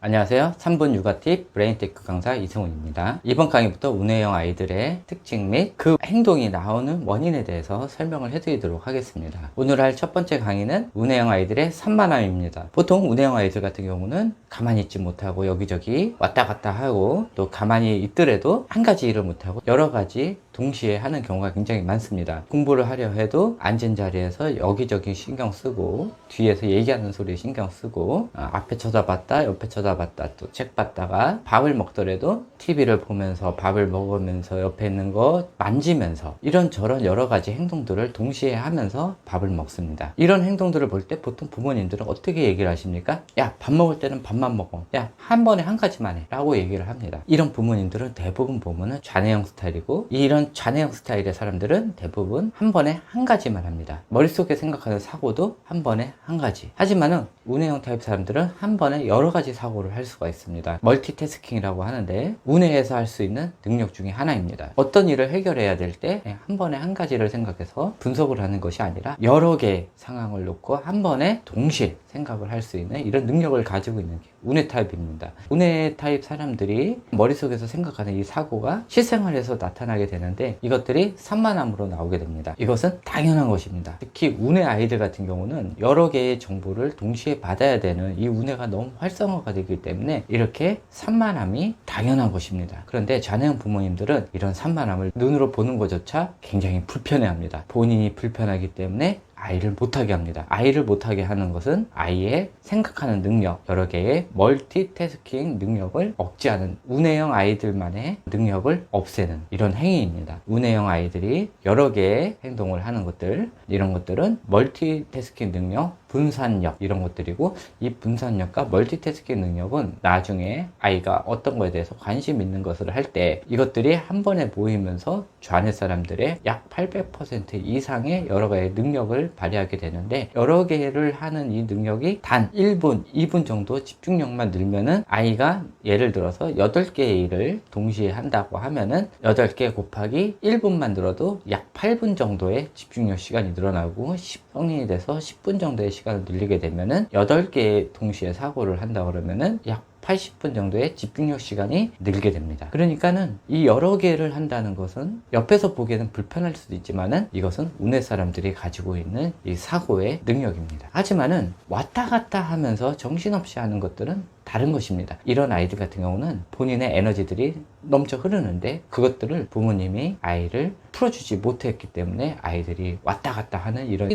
안녕하세요. 3분 육아 팁 브레인테크 강사 이승훈입니다. 이번 강의부터 운해형 아이들의 특징 및 그 행동이 나오는 원인에 대해서 설명을 해드리도록 하겠습니다. 오늘 할 첫 번째 강의는 운해형 아이들의 산만함입니다. 보통 운해형 아이들 같은 경우는 가만히 있지 못하고 여기저기 왔다 갔다 하고 또 가만히 있더라도 한 가지 일을 못하고 여러 가지 동시에 하는 경우가 굉장히 많습니다. 공부를 하려 해도 앉은 자리에서 여기저기 신경 쓰고 뒤에서 얘기하는 소리에 신경 쓰고 앞에 쳐다봤다 옆에 쳐다봤다 또 책 봤다가 밥을 먹더라도 TV를 보면서 밥을 먹으면서 옆에 있는 거 만지면서 이런저런 여러 가지 행동들을 동시에 하면서 밥을 먹습니다. 이런 행동들을 볼 때 보통 부모님들은 어떻게 얘기를 하십니까? 야, 밥 먹을 때는 밥만 먹어. 야, 한 번에 한 가지만 해 라고 얘기를 합니다. 이런 부모님들은 대부분 보면은 좌뇌형 스타일이고 이런 좌뇌형 스타일의 사람들은 대부분 한 번에 한 가지만 합니다. 머릿속에 생각하는 사고도 한 번에 한 가지. 하지만은 운해형 타입 사람들은 한 번에 여러 가지 사고를 할 수가 있습니다. 멀티태스킹이라고 하는데 운해에서 할 수 있는 능력 중에 하나입니다. 어떤 일을 해결해야 될 때 한 번에 한 가지를 생각해서 분석을 하는 것이 아니라 여러 개의 상황을 놓고 한 번에 동시에 생각을 할 수 있는 이런 능력을 가지고 있는 게 운해 타입입니다. 운해 타입 사람들이 머릿속에서 생각하는 이 사고가 실생활에서 나타나게 되는데 이것들이 산만함으로 나오게 됩니다. 이것은 당연한 것입니다. 특히 운해 아이들 같은 경우는 여러 개의 정보를 동시에 받아야 되는 이 운해가 너무 활성화가 되기 때문에 이렇게 산만함이 당연한 것입니다. 그런데 좌뇌형 부모님들은 이런 산만함을 눈으로 보는 것조차 굉장히 불편해합니다. 본인이 불편하기 때문에 아이를 못하게 합니다. 아이를 못하게 하는 것은 아이의 생각하는 능력, 여러 개의 멀티태스킹 능력을 억제하는 운해형 아이들만의 능력을 없애는 이런 행위입니다. 운해형 아이들이 여러 개의 행동을 하는 것들, 이런 것들은 멀티태스킹 능력, 분산력 이런 것들이고 이 분산력과 멀티태스킹 능력은 나중에 아이가 어떤 거에 대해서 관심 있는 것을 할 때 이것들이 한 번에 모이면서 좌뇌 사람들의 약 800% 이상의 여러 가지 능력을 발휘하게 되는데 여러 개를 하는 이 능력이 단 1분, 2분 정도 집중력만 늘면은 아이가 예를 들어서 8개의 일을 동시에 한다고 하면은 8개 곱하기 1분만 늘어도 약 8분 정도의 집중력 시간이 늘어나고 성인이 돼서 10분 정도의 시간을 늘리게 되면은 8개의 동시에 사고를 한다 그러면은 약 80분 정도의 집중력 시간이 늘게 됩니다. 그러니까는 이 여러 개를 한다는 것은 옆에서 보기에는 불편할 수도 있지만은 이것은 운해 사람들이 가지고 있는 이 사고의 능력입니다. 하지만은 왔다 갔다 하면서 정신없이 하는 것들은 다른 것입니다. 이런 아이들 같은 경우는 본인의 에너지들이 넘쳐 흐르는데 그것들을 부모님이 아이를 풀어주지 못했기 때문에 아이들이 왔다 갔다 하는 이런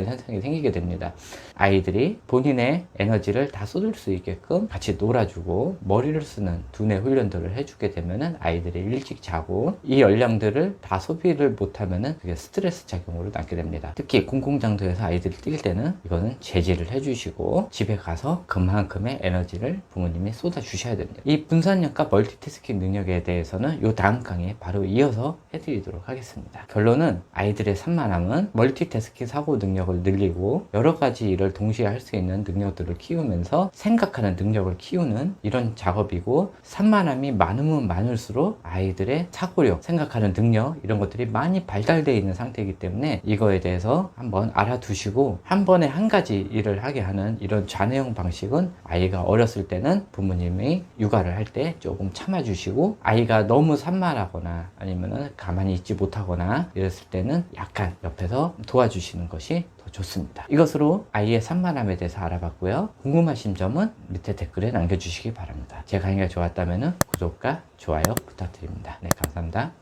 현상이 생기게 됩니다. 아이들이 본인의 에너지를 다 쏟을 수 있게끔 같이 놀아주고 머리를 쓰는 두뇌 훈련들을 해주게 되면은 아이들이 일찍 자고 이 열량들을 다 소비를 못하면은 그게 스트레스 작용으로 남게 됩니다. 특히 공공장소에서 아이들이 뛸 때는 이거는 제지를 해주시고 집에 가서 그만큼의 에너지를 부모님이 쏟아 주셔야 됩니다. 이 분산력과 멀티태스킹 능력에 대해서는 이 다음 강의에 바로 이어서 해드리도록 하겠습니다. 결론은 아이들의 산만함은 멀티태스킹 사고 능력을 늘리고 여러 가지 일을 동시에 할 수 있는 능력들을 키우면서 생각하는 능력을 키우는 이런 작업이고 산만함이 많으면 많을수록 아이들의 사고력, 생각하는 능력 이런 것들이 많이 발달되어 있는 상태이기 때문에 이거에 대해서 한번 알아두시고 한 번에 한 가지 일을 하게 하는 이런 좌뇌형 방식은 아이가 어렸을 때는 부모님이 육아를 할 때 조금 참아주시고 아이가 너무 산만하거나 아니면은 가만히 있지 못하거나 이랬을 때는 약간 옆에서 도와주시는 것이 더 좋습니다. 이것으로 아이의 산만함에 대해서 알아봤고요. 궁금하신 점은 밑에 댓글에 남겨주시기 바랍니다. 제 강의가 좋았다면 구독과 좋아요 부탁드립니다. 네, 감사합니다.